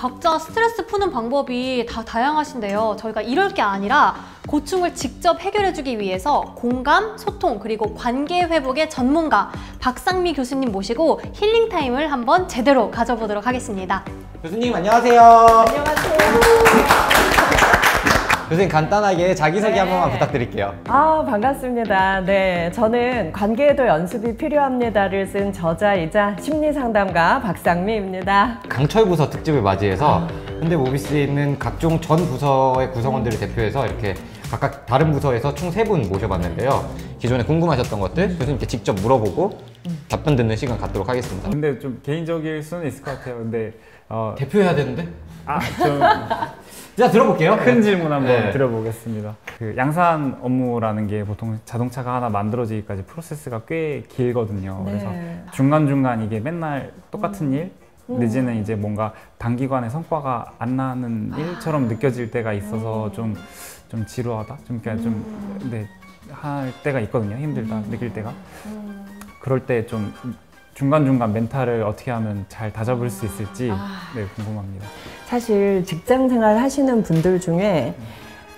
각자 스트레스 푸는 방법이 다 다양하신데요. 저희가 이럴 게 아니라 고충을 직접 해결해주기 위해서 공감, 소통, 그리고 관계 회복의 전문가 박상미 교수님 모시고 힐링 타임을 한번 제대로 가져보도록 하겠습니다. 교수님 안녕하세요. 안녕하세요. 교수님 간단하게 자기소개 한 번만 부탁드릴게요. 반갑습니다. 네, 저는 관계에도 연습이 필요합니다를 쓴 저자이자 심리상담가 박상미입니다. 강철 부서 특집을 맞이해서 현대모비스에 있는 각종 전 부서의 구성원들을 대표해서 이렇게 각각 다른 부서에서 총 3분 모셔봤는데요. 기존에 궁금하셨던 것들 교수님께 직접 물어보고 답변 듣는 시간 갖도록 하겠습니다. 근데 좀 개인적일 수는 있을 것 같아요. 근데 대표해야 되는데? 좀 자, 들어볼게요. 큰 질문 한번 드려보겠습니다. 그 양산 업무라는 게 보통 자동차가 하나 만들어지기까지 프로세스가 꽤 길거든요. 네. 그래서 중간중간 이게 맨날 똑같은 일, 내지는 이제 뭔가 단기간에 성과가 안 나는 일처럼 느껴질 때가 있어서 좀 지루하다? 네, 할 때가 있거든요. 힘들다, 느낄 때가. 그럴 때 좀 중간중간 멘탈을 어떻게 하면 잘 다잡을 수 있을지 네, 궁금합니다. 사실 직장 생활 하시는 분들 중에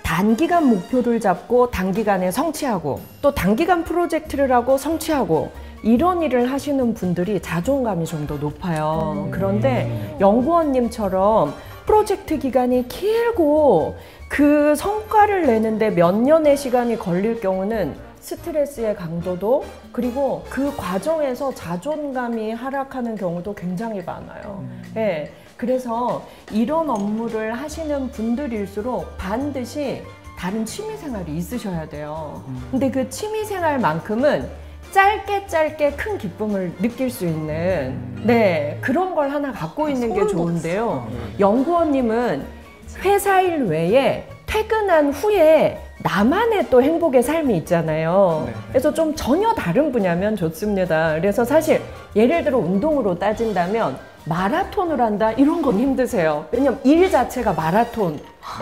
단기간 목표를 잡고 단기간에 성취하고 또 단기간 프로젝트를 하고 성취하고 이런 일을 하시는 분들이 자존감이 좀 더 높아요. 그런데 연구원님처럼 프로젝트 기간이 길고 그 성과를 내는데 몇 년의 시간이 걸릴 경우는 스트레스의 강도도 그리고 그 과정에서 자존감이 하락하는 경우도 굉장히 많아요. 네, 그래서 이런 업무를 하시는 분들일수록 반드시 다른 취미생활이 있으셔야 돼요. 근데 그 취미생활만큼은 짧게 큰 기쁨을 느낄 수 있는 네, 그런 걸 하나 갖고 있는 게 좋은데요. 연구원님은 회사 일 외에 퇴근한 후에 나만의 또 행복의 삶이 있잖아요. 그래서 좀 전혀 다른 분야면 좋습니다. 그래서 사실 예를 들어 운동으로 따진다면 마라톤을 한다 이런 건 힘드세요. 왜냐면 일 자체가 마라톤의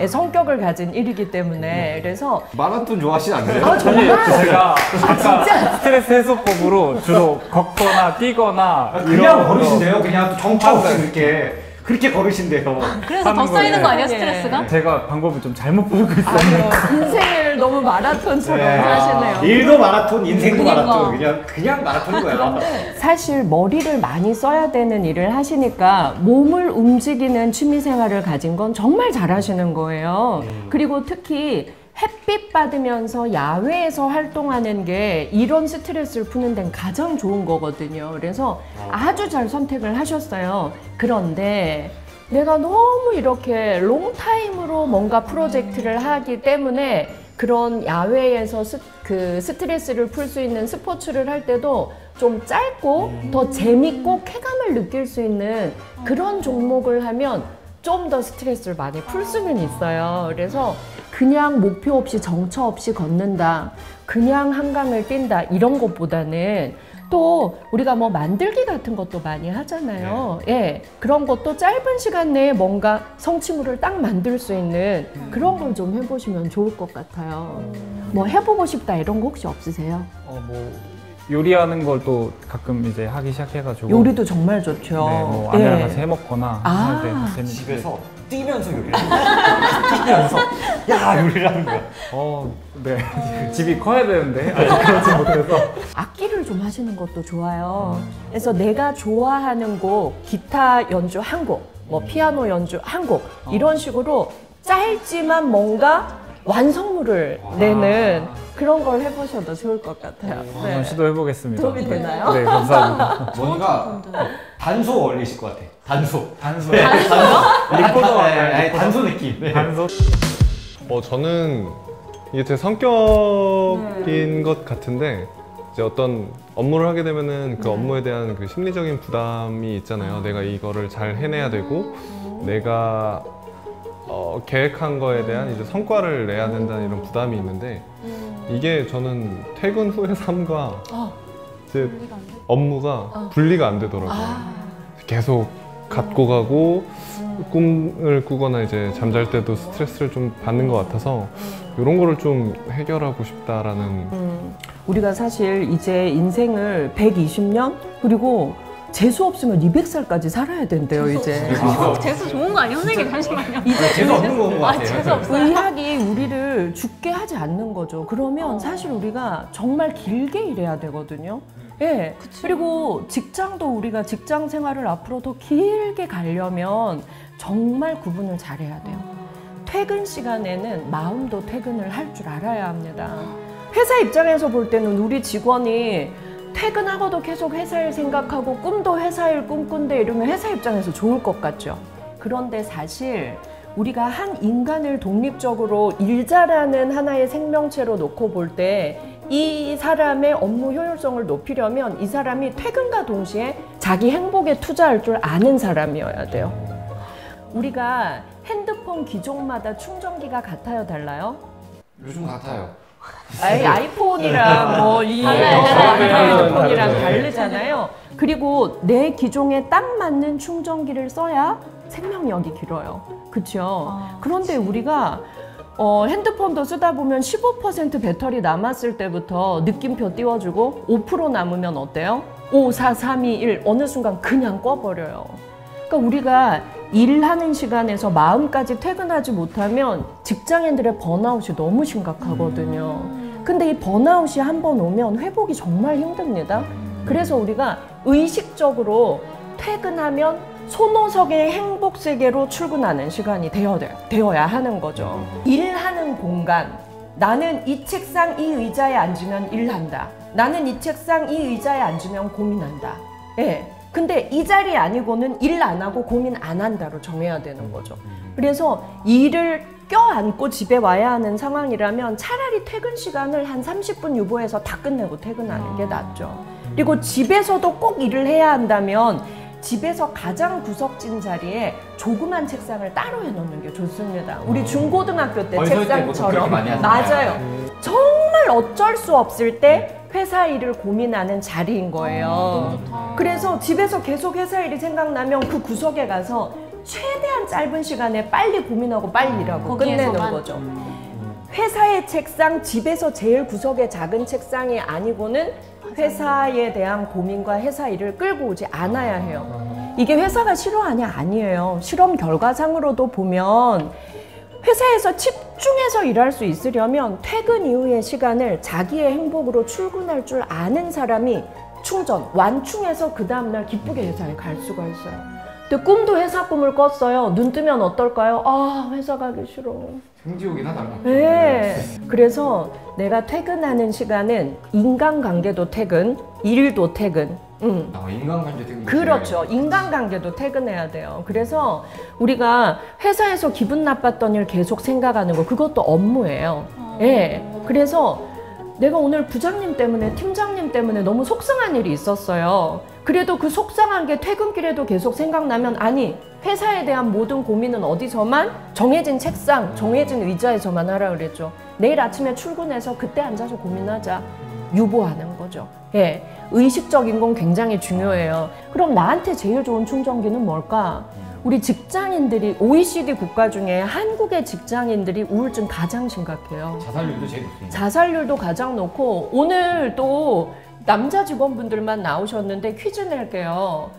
성격을 가진 일이기 때문에. 그래서 마라톤 좋아하시지 않나요? 정말 제가 아까 스트레스 해소법으로 주로 걷거나 뛰거나 그냥 걸으신대요. 그냥 정차 없이 그렇게 걸으신대요. 그래서 더 쌓이는 거 아니에요, 스트레스가? 제가 방법을 좀 잘못 배우고 있어요. 인생을 너무 마라톤처럼 사시네요. 일도 마라톤, 인생도 그러니까. 마라톤. 그냥 마라톤인 거야. 사실 머리를 많이 써야 되는 일을 하시니까 몸을 움직이는 취미생활을 가진 건 정말 잘하시는 거예요. 그리고 특히 햇빛 받으면서 야외에서 활동하는 게 이런 스트레스를 푸는 데는 가장 좋은 거거든요. 그래서 아주 잘 선택을 하셨어요. 그런데 내가 너무 이렇게 롱타임으로 뭔가 프로젝트를 하기 때문에 그런 야외에서 스트레스를 풀 수 있는 스포츠를 할 때도 좀 짧고 더 재밌고 쾌감을 느낄 수 있는 그런 종목을 하면 좀 더 스트레스를 많이 풀 수는 있어요. 그래서 그냥 목표 없이 정처 없이 걷는다, 그냥 한강을 뛴다 이런 것보다는 또 우리가 뭐 만들기 같은 것도 많이 하잖아요. 예, 그런 것도 짧은 시간 내에 뭔가 성취물을 딱 만들 수 있는 그런 걸 좀 해보시면 좋을 것 같아요. 뭐 해보고 싶다 이런 거 혹시 없으세요? 요리하는 걸 또 가끔 이제 하기 시작해가지고 요리도 정말 좋죠. 네, 뭐 아내랑 같이 해먹거나 할 때 재밌게 집에서 뛰면서 요리를 뛰면서 요리를 하는 거야. 네. 집이 커야 되는데 아직 그러지 못해서 악기를 좀 하시는 것도 좋아요. 그래서 내가 좋아하는 곡, 기타 연주 한 곡, 뭐 피아노 연주 한 곡 이런 식으로 짧지만 뭔가 완성물을 내는 그런 걸 해보셔도 좋을 것 같아요. 한번 시도해보겠습니다. 도움이 되나요? 네, 감사합니다. 뭔가 단소 어울리실 것 같아. 단소. 네, 단소 느낌. 네. 단소. 저는 이게 제 성격인 것 같은데 이제 어떤 업무를 하게 되면은 그 업무에 대한 그 심리적인 부담이 있잖아요. 내가 이거를 잘 해내야 되고 내가 계획한 거에 대한 이제 성과를 내야 된다는 이런 부담이 있는데 이게 저는 퇴근 후의 삶과 제 업무가 분리가 안 되더라고요. 계속 갖고 가고 꿈을 꾸거나 이제 잠잘 때도 스트레스를 좀 받는 것 같아서 이런 거를 좀 해결하고 싶다라는 우리가 사실 이제 인생을 120년 그리고 재수 없으면 200살까지 살아야 된대요, 이제. 재수 좋은 거 아니에요? 선생님 잠시만요. 재수 없는 거 온 것 같아요. 재수 없어요. 의학이 우리를 죽게 하지 않는 거죠. 그러면 사실 우리가 정말 길게 일해야 되거든요. 예. 그리고 직장도 우리가 직장 생활을 앞으로 더 길게 가려면 정말 구분을 잘해야 돼요. 퇴근 시간에는 마음도 퇴근을 할 줄 알아야 합니다. 회사 입장에서 볼 때는 우리 직원이 퇴근하고도 계속 회사 일 생각하고 꿈도 회사 일 꿈꾼데 이러면 회사 입장에서 좋을 것 같죠. 그런데 사실 우리가 한 인간을 독립적으로 일자라는 하나의 생명체로 놓고 볼 때 이 사람의 업무 효율성을 높이려면 이 사람이 퇴근과 동시에 자기 행복에 투자할 줄 아는 사람이어야 돼요. 우리가 핸드폰 기종마다 충전기가 같아요, 달라요? 요즘 같아요. 아이폰이랑 이 핸드폰이랑 다르잖아요. 그리고 내 기종에 딱 맞는 충전기를 써야 생명력이 길어요. 그렇죠? 그런데 우리가 핸드폰도 쓰다 보면 15% 배터리 남았을 때부터 느낌표 띄워주고 5% 남으면 어때요? 5, 4, 3, 2, 1 어느 순간 그냥 꺼버려요. 그러니까 우리가 일하는 시간에서 마음까지 퇴근하지 못하면 직장인들의 번아웃이 너무 심각하거든요. 근데 이 번아웃이 한번 오면 회복이 정말 힘듭니다. 그래서 우리가 의식적으로 퇴근하면 손호석의 행복 세계로 출근하는 시간이 되어야 하는 거죠. 일하는 공간. 나는 이 책상, 이 의자에 앉으면 일한다. 나는 이 책상, 이 의자에 앉으면 고민한다. 예. 근데 이 자리 아니고는 일 안 하고 고민 안 한다로 정해야 되는 거죠. 그래서 일을 껴안고 집에 와야 하는 상황이라면 차라리 퇴근 시간을 한 30분 유보해서 다 끝내고 퇴근하는 게 낫죠. 그리고 집에서도 꼭 일을 해야 한다면 집에서 가장 구석진 자리에 조그만 책상을 따로 해놓는 게 좋습니다. 우리 중고등학교 때 책상처럼. 맞아요. 정말 어쩔 수 없을 때 회사 일을 고민하는 자리인 거예요. 그래서 집에서 계속 회사 일이 생각나면 그 구석에 가서 최대한 짧은 시간에 빨리 고민하고 빨리 일하고 끝내는 거죠. 회사의 책상, 집에서 제일 구석의 작은 책상이 아니고는 회사에 대한 고민과 회사 일을 끌고 오지 않아야 해요. 이게 회사가 싫어하냐? 아니에요. 실험 결과상으로도 보면 회사에서 집중해서 일할 수 있으려면 퇴근 이후의 시간을 자기의 행복으로 출근할 줄 아는 사람이 완충해서 그 다음날 기쁘게 회사에 갈 수가 있어요. 근데 꿈도 회사 꿈을 꿨어요. 눈 뜨면 어떨까요? 아, 회사 가기 싫어. 생지옥이나 다른. 네. 그래서 내가 퇴근하는 시간은 인간관계도 퇴근, 일도 퇴근. 인간관계 퇴근. 그렇죠. 인간관계도 퇴근해야 돼요. 그래서 우리가 회사에서 기분 나빴던 일 계속 생각하는 거, 그것도 업무예요. 예. 그래서 내가 오늘 부장님 때문에, 팀장님 때문에 너무 속상한 일이 있었어요. 그래도 그 속상한 게 퇴근길에도 계속 생각나면, 아니, 회사에 대한 모든 고민은 어디서만? 정해진 책상, 정해진 의자에서만 하라 그랬죠. 내일 아침에 출근해서 그때 앉아서 고민하자. 유보하는 거죠. 예. 의식적인 건 굉장히 중요해요. 그럼 나한테 제일 좋은 충전기는 뭘까? 우리 직장인들이 OECD 국가 중에 한국의 직장인들이 우울증 가장 심각해요. 자살률도 제일 높습니다. 자살률도 가장 높고, 오늘 또 남자 직원분들만 나오셨는데 퀴즈 낼게요.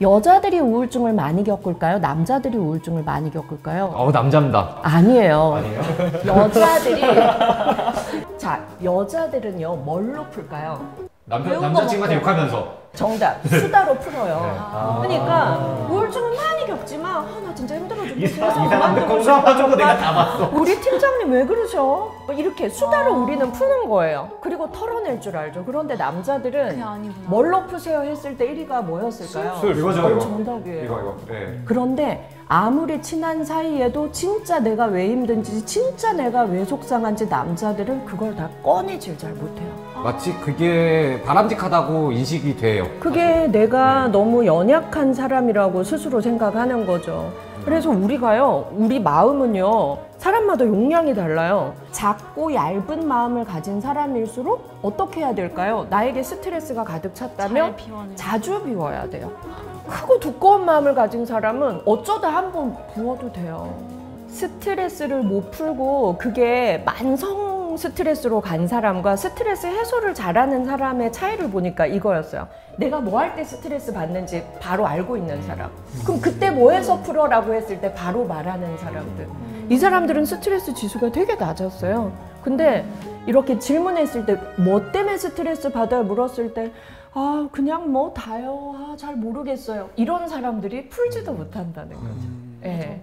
여자들이 우울증을 많이 겪을까요? 남자들이 우울증을 많이 겪을까요? 남자입니다. 아니에요. 여자들이 자, 여자들은요 뭘로 풀까요? 남자친구한테 욕하면서. 정답, 수다로 풀어요. 그러니까 우울증은 많이 겪지만 나 진짜 힘들어 죽겠어. 이상한데 공감하자고 내가 다 봤어. 우리 팀장님 왜 그러셔? 이렇게 수다로 우리는 푸는 거예요. 그리고 털어낼 줄 알죠. 그런데 남자들은 뭘로 푸세요 했을 때 1위가 뭐였을까요? 술. 이거죠. 정답이에요. 이거. 네. 그런데 아무리 친한 사이에도 진짜 내가 왜 힘든지, 진짜 내가 왜 속상한지 남자들은 그걸 다 꺼내질 잘 못해요. 마치 그게 바람직하다고 인식이 돼요. 그게 내가 너무 연약한 사람이라고 스스로 생각하는 거죠. 그래서 우리 마음은요, 사람마다 용량이 달라요. 작고 얇은 마음을 가진 사람일수록 어떻게 해야 될까요? 나에게 스트레스가 가득 찼다면 자주 비워야 돼요. 크고 두꺼운 마음을 가진 사람은 어쩌다 한번 부어도 돼요. 스트레스를 못 풀고 그게 만성 보통 스트레스로 간 사람과 스트레스 해소를 잘하는 사람의 차이를 보니까 이거였어요. 내가 뭐 할 때 스트레스 받는지 바로 알고 있는 사람. 그럼 그때 뭐 해서 풀어라고 했을 때 바로 말하는 사람들. 이 사람들은 스트레스 지수가 되게 낮았어요. 근데 이렇게 질문했을 때 뭐 때문에 스트레스 받아요? 물었을 때 아 그냥 뭐 다요. 아, 잘 모르겠어요. 이런 사람들이 풀지도 못한다는 거죠. 예.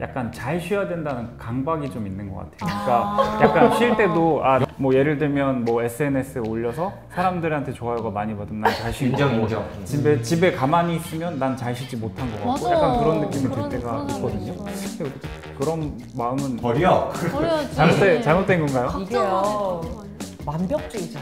약간 잘 쉬어야 된다는 강박이 좀 있는 것 같아요. 그러니까 약간 쉴 때도 뭐 예를 들면 뭐 SNS에 올려서 사람들한테 좋아요가 많이 받으면 난 잘 쉬고 인정. 집에 가만히 있으면 난 잘 쉬지 못한 것 같고 맞아. 약간 그런 느낌이 들 때가 그런 있거든요. 느낌이 근데 그런 마음은 버려. 버려야지. 잘못된 건가요? 이게요. 완벽주의자.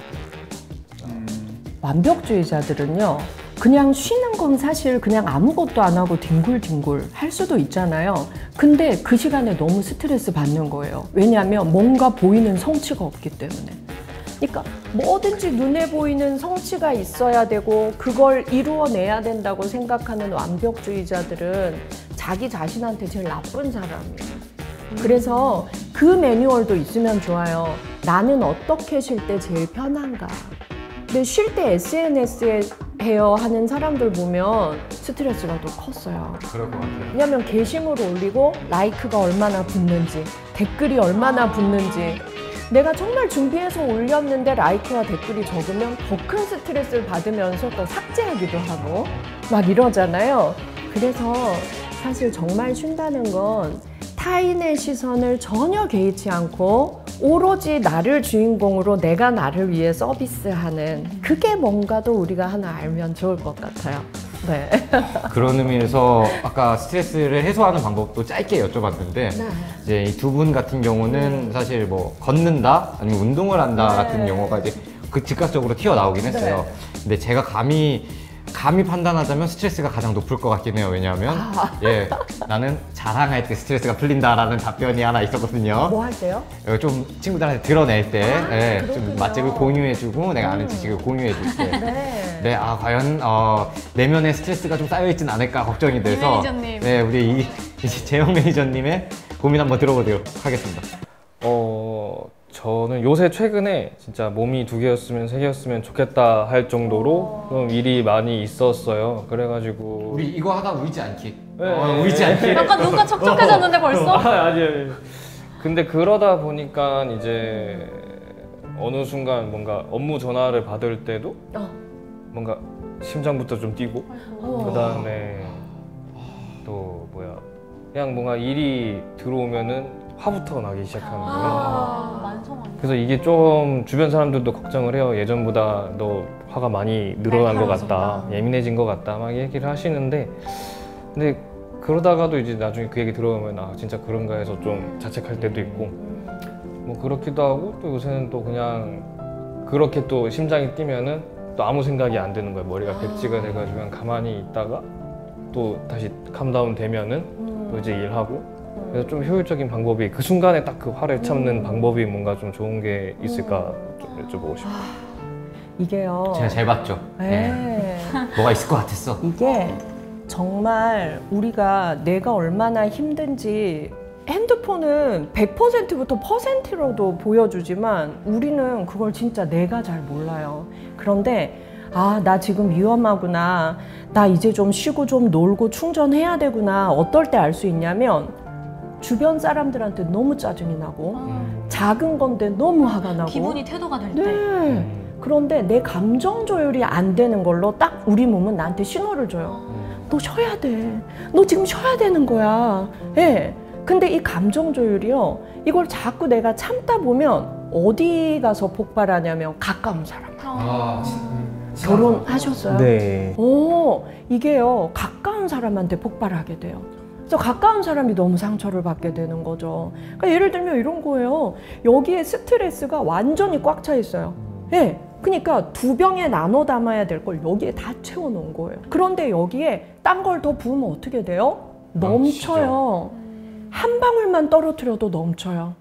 완벽주의자들은요. 그냥 쉬는 건 사실 그냥 아무것도 안 하고 뒹굴뒹굴 할 수도 있잖아요. 근데 그 시간에 너무 스트레스 받는 거예요. 왜냐하면 뭔가 보이는 성취가 없기 때문에. 그러니까 뭐든지 눈에 보이는 성취가 있어야 되고 그걸 이루어내야 된다고 생각하는 완벽주의자들은 자기 자신한테 제일 나쁜 사람이에요. 그래서 그 매뉴얼도 있으면 좋아요. 나는 어떻게 쉴 때 제일 편한가. 근데 쉴 때 SNS에 해요 하는 사람들 보면 스트레스가 더 컸어요. 그럴 것 같아요. 왜냐면 게시물 올리고 라이크가 얼마나 붙는지, 댓글이 얼마나 붙는지. 내가 정말 준비해서 올렸는데 라이크와 댓글이 적으면 더 큰 스트레스를 받으면서 또 삭제하기도 하고 막 이러잖아요. 그래서 사실 정말 쉰다는 건 타인의 시선을 전혀 개의치 않고 오로지 나를 주인공으로 내가 나를 위해 서비스하는 그게 뭔가도 우리가 하나 알면 좋을 것 같아요. 네. 그런 의미에서 아까 스트레스를 해소하는 방법도 짧게 여쭤봤는데 이제 이 두 분 같은 경우는 사실 뭐 걷는다 아니면 운동을 한다 같은 용어가 이제 그 즉각적으로 튀어나오긴 했어요. 근데 제가 감히 판단하자면 스트레스가 가장 높을 것 같긴 해요. 왜냐하면 예, 나는 자랑할 때 스트레스가 풀린다라는 답변이 하나 있었거든요. 뭐 할 때요? 좀 친구들한테 드러낼 때 예, 좀 그렇군요. 맛집을 공유해주고 내가 아는 지식을 공유해줄 때 네. 과연 내면에 스트레스가 좀 쌓여있진 않을까 걱정이 돼서 매니저님. 네, 우리 이제 재영 매니저님의 고민 한번 들어보도록 하겠습니다. 저는 요새 최근에 진짜 몸이 2개였으면 3개였으면 좋겠다 할 정도로 좀 일이 많이 있었어요. 그래가지고 우리 이거 하다 울지 않기. 네. 울지 않기. 약간 눈가 촉촉해졌는데 벌써? 아니. 근데 그러다 보니까 이제 어느 순간 뭔가 업무 전화를 받을 때도 뭔가 심장부터 좀 뛰고 그 다음에 또 그냥 뭔가 일이 들어오면은 화부터 나기 시작하는 거예요. 만성 아니야? 그래서 이게 좀 주변 사람들도 걱정을 해요. 예전보다 너 화가 많이 늘어난 것 같다, 예민해진 것 같다 막 얘기를 하시는데, 근데 그러다가도 이제 나중에 그 얘기 들어보면 진짜 그런가 해서 좀 자책할 때도 있고 뭐 그렇기도 하고, 또 요새는 또 그냥 그렇게 또 심장이 뛰면은 또 아무 생각이 안 드는 거예요. 머리가 백지가 돼가지고 그냥 가만히 있다가 또 다시 캄다운 되면은 또 이제 일하고. 그래서 좀 효율적인 방법이, 그 순간에 딱 그 화를 참는 방법이 뭔가 좀 좋은 게 있을까 좀 여쭤보고 싶어요. 이게요. 제가 잘 봤죠. 네. 뭐가 있을 것 같았어. 이게 정말 우리가 내가 얼마나 힘든지 핸드폰은 100%부터 %로도 보여주지만 우리는 그걸 진짜 내가 잘 몰라요. 그런데 나 지금 위험하구나. 나 이제 좀 쉬고 좀 놀고 충전해야 되구나. 어떨 때 알 수 있냐면 주변 사람들한테 너무 짜증이 나고 작은 건데 너무 화가 나고 기분이 태도가 될 때. 네. 그런데 내 감정 조율이 안 되는 걸로 딱 우리 몸은 나한테 신호를 줘요. 너 쉬어야 돼. 너 지금 쉬어야 되는 거야. 예. 근데 이 감정 조율이요. 이걸 자꾸 내가 참다 보면 어디 가서 폭발하냐면 가까운 사람. 결혼하셨어요? 네. 이게요. 가까운 사람한테 폭발하게 돼요. 그래서 가까운 사람이 너무 상처를 받게 되는 거죠. 그러니까 예를 들면 이런 거예요. 여기에 스트레스가 완전히 꽉 차 있어요. 예. 그러니까 2병에 나눠 담아야 될 걸 여기에 다 채워놓은 거예요. 그런데 여기에 딴 걸 더 부으면 어떻게 돼요? 넘쳐요. 한 방울만 떨어뜨려도 넘쳐요.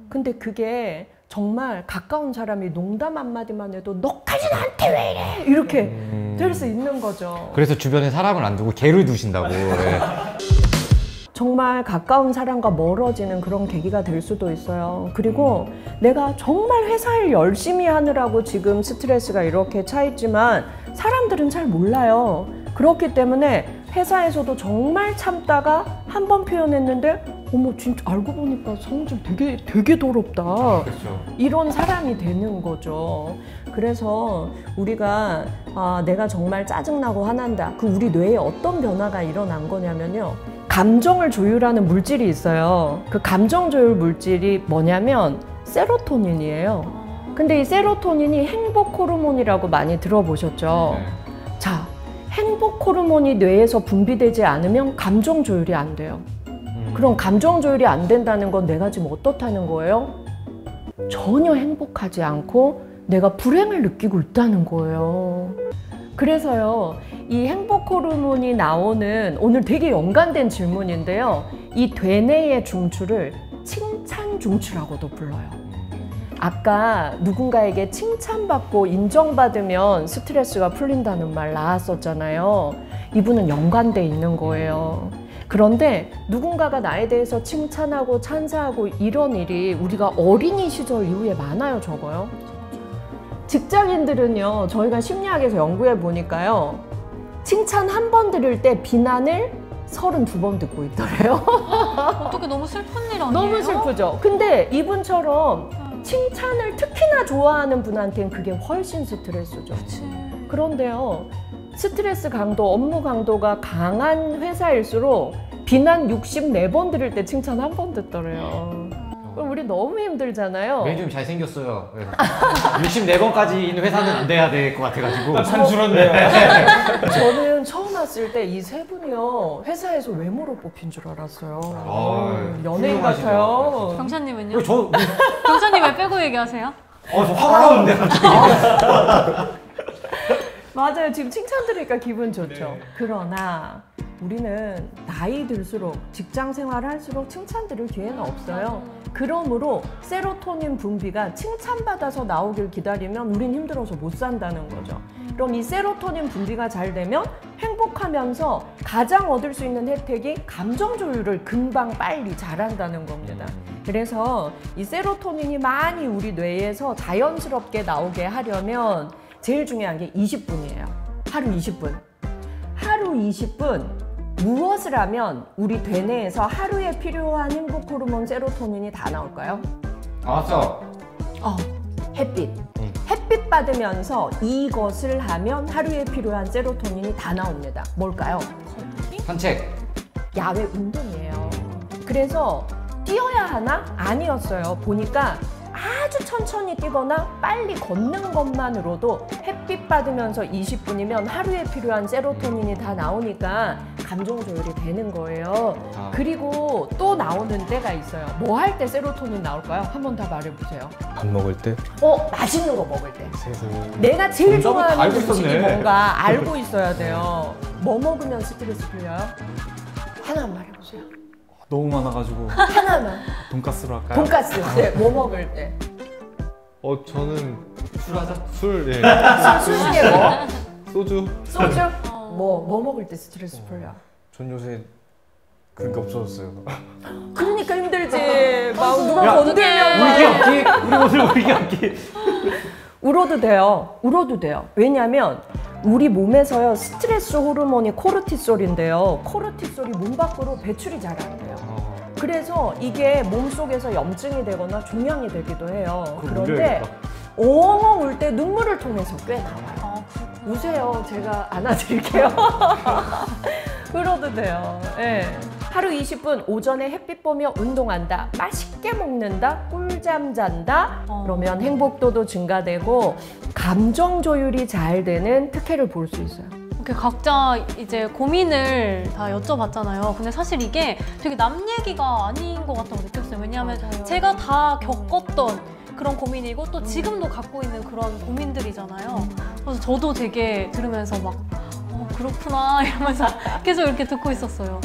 근데 그게 정말 가까운 사람이 농담 한마디만 해도 너까지 나한테 왜 이래? 이렇게 될 수 있는 거죠. 그래서 주변에 사람을 안 두고 개를 두신다고. 네. 정말 가까운 사람과 멀어지는 그런 계기가 될 수도 있어요. 그리고 내가 정말 회사 일 열심히 하느라고 지금 스트레스가 이렇게 차 있지만 사람들은 잘 몰라요. 그렇기 때문에 회사에서도 정말 참다가 한 번 표현했는데 어머 진짜 알고 보니까 성질 되게 더럽다. 그렇죠. 이런 사람이 되는 거죠. 그래서 우리가 내가 정말 짜증나고 화난다. 그 우리 뇌에 어떤 변화가 일어난 거냐면요. 감정을 조율하는 물질이 있어요. 그 감정 조율 물질이 뭐냐면 세로토닌이에요. 근데 이 세로토닌이 행복 호르몬이라고 많이 들어보셨죠? 네. 자, 행복 호르몬이 뇌에서 분비되지 않으면 감정 조율이 안 돼요. 그럼 감정 조율이 안 된다는 건 내가 지금 어떻다는 거예요? 전혀 행복하지 않고 내가 불행을 느끼고 있다는 거예요. 그래서요, 이 행복 호르몬이 나오는 오늘 되게 연관된 질문인데요. 이 되뇌의 중추를 칭찬 중추라고도 불러요. 아까 누군가에게 칭찬받고 인정받으면 스트레스가 풀린다는 말 나왔었잖아요. 이분은 연관돼 있는 거예요. 그런데 누군가가 나에 대해서 칭찬하고 찬사하고 이런 일이 우리가 어린이 시절 이후에 많아요, 적어요? 직장인들은요, 저희가 심리학에서 연구해 보니까요, 칭찬 한 번 들을 때 비난을 32번 듣고 있더래요. 어떻게 너무 슬픈 일 아니에요? 너무 슬프죠. 근데 이분처럼 칭찬을 특히나 좋아하는 분한테는 그게 훨씬 스트레스죠. 그치. 그런데요, 스트레스 강도, 업무 강도가 강한 회사일수록 비난 64번 들을 때 칭찬 한 번 듣더래요. 그럼 우리 너무 힘들잖아요. 왜 좀 잘생겼어요. 64번까지인 회사는 안 돼야 될 것 같아가지고. 산줄었네요. 저는 처음 왔을 때 이 세 분이요, 회사에서 외모로 뽑힌 줄 알았어요. 연예인 훌륭하시죠. 같아요. 경찬님은요? 그리고 저 경찬님 왜 빼고 얘기하세요? 저 화가 나는데 갑자기. 맞아요. 지금 칭찬 들으니까 기분 좋죠. 그러나 우리는 나이 들수록 직장 생활을 할수록 칭찬 들을 기회는 없어요. 그러므로 세로토닌 분비가 칭찬받아서 나오길 기다리면 우린 힘들어서 못 산다는 거죠. 그럼 이 세로토닌 분비가 잘 되면 행복하면서 가장 얻을 수 있는 혜택이 감정 조율을 금방 빨리 잘한다는 겁니다. 그래서 이 세로토닌이 많이 우리 뇌에서 자연스럽게 나오게 하려면 제일 중요한 게 20분이에요. 하루 20분. 하루 20분 무엇을 하면 우리 되뇌에서 하루에 필요한 행복 호르몬 세로토닌이 다 나올까요? 알았어. 햇빛. 햇빛 받으면서 이것을 하면 하루에 필요한 세로토닌이 다 나옵니다. 뭘까요? 산책. 야외 운동이에요. 그래서 뛰어야 하나? 아니었어요. 보니까 아주 천천히 뛰거나 빨리 걷는 것만으로도 햇빛 받으면서 20분이면 하루에 필요한 세로토닌이 다 나오니까 감정 조율이 되는 거예요. 그리고 또 나오는 때가 있어요. 뭐 할 때 세로토닌 나올까요? 한번 다 말해보세요. 밥 먹을 때 맛있는 거 먹을 때. 세상에. 내가 제일 정답을 다 좋아하는 알고 음식이 있었네. 뭔가 알고 있어야 돼요. 뭐 먹으면 스트레스 풀려요? 하나만 말해보세요. 너무 많아가지고 하나만. 돈가스로 할까요? 돈가스. 네, 뭐 먹을 때? 저는 술하자. 술, 예. 술 중에 뭐? 소주. 소주? 뭐 먹을 때 스트레스 풀려? 전 요새 그런 게 없어졌어요. 그러니까 힘들지. 막 누가 야, 건들면 울기 막 없기. 우리 모습 울기 없기. 울어도 돼요. 울어도 돼요. 왜냐하면 우리 몸에서요, 스트레스 호르몬이 코르티솔인데요. 코르티솔이 몸 밖으로 배출이 잘 안 돼요. 그래서 이게 몸속에서 염증이 되거나 종양이 되기도 해요. 그런데 엉엉 울 때 눈물을 통해서 꽤 나와요. 우세요. 제가 안아드릴게요. 울어도 돼요. 네. 하루 20분 오전에 햇빛 보며 운동한다, 맛있게 먹는다, 꿀잠 잔다, 그러면 행복도도 증가되고 감정 조율이 잘 되는 특혜를 볼 수 있어요. 이렇게 각자 이제 고민을 다 여쭤봤잖아요. 근데 사실 이게 되게 남 얘기가 아닌 것 같다고 느꼈어요. 왜냐하면 맞아요. 제가 다 겪었던 그런 고민이고 또 지금도 갖고 있는 그런 고민들이잖아요. 그래서 저도 되게 들으면서 막 그렇구나 이러면서 계속 이렇게 듣고 있었어요.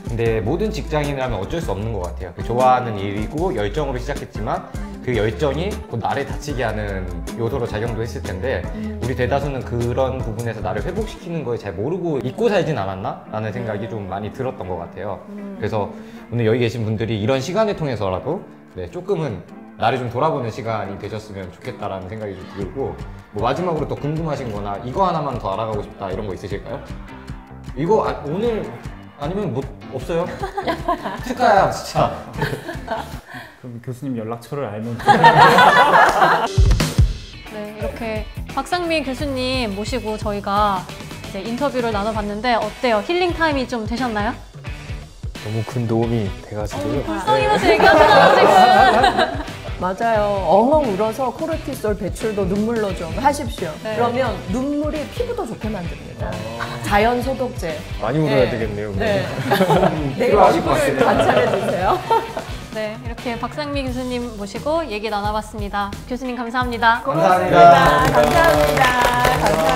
근데 모든 직장인이라면 어쩔 수 없는 것 같아요. 좋아하는 일이고 열정으로 시작했지만 그 열정이 곧 나를 다치게 하는 요소로 작용도 했을 텐데 우리 대다수는 그런 부분에서 나를 회복시키는 걸 잘 모르고 잊고 살진 않았나? 라는 생각이 좀 많이 들었던 것 같아요. 그래서 오늘 여기 계신 분들이 이런 시간을 통해서라도 네, 조금은 나를 좀 돌아보는 시간이 되셨으면 좋겠다라는 생각이 좀 들고 뭐 마지막으로 또 궁금하신 거나 이거 하나만 더 알아가고 싶다 이런 거 있으실까요? 이거 오늘 아니면 뭐 없어요? 축하야 진짜. 그럼 교수님 연락처를 알면 네, 이렇게 박상민 교수님 모시고 저희가 이제 인터뷰를 나눠봤는데 어때요? 힐링 타임이 좀 되셨나요? 너무 큰 도움이 돼가지고요. 불쌍해서 얘기하잖아요, 지금. 맞아요. 엉엉 울어서 코르티솔 배출도 눈물로 좀 하십시오. 네. 그러면 눈물이 피부도 좋게 만듭니다. 자연 소독제. 많이 울어야 네. 되겠네요. 네. 내일 필요하실 것 피부를 같습니다. 관찰해 주세요. 네, 이렇게 박상민 교수님 모시고 얘기 나눠봤습니다. 교수님 감사합니다. 감사합니다. 감사합니다. 감사합니다.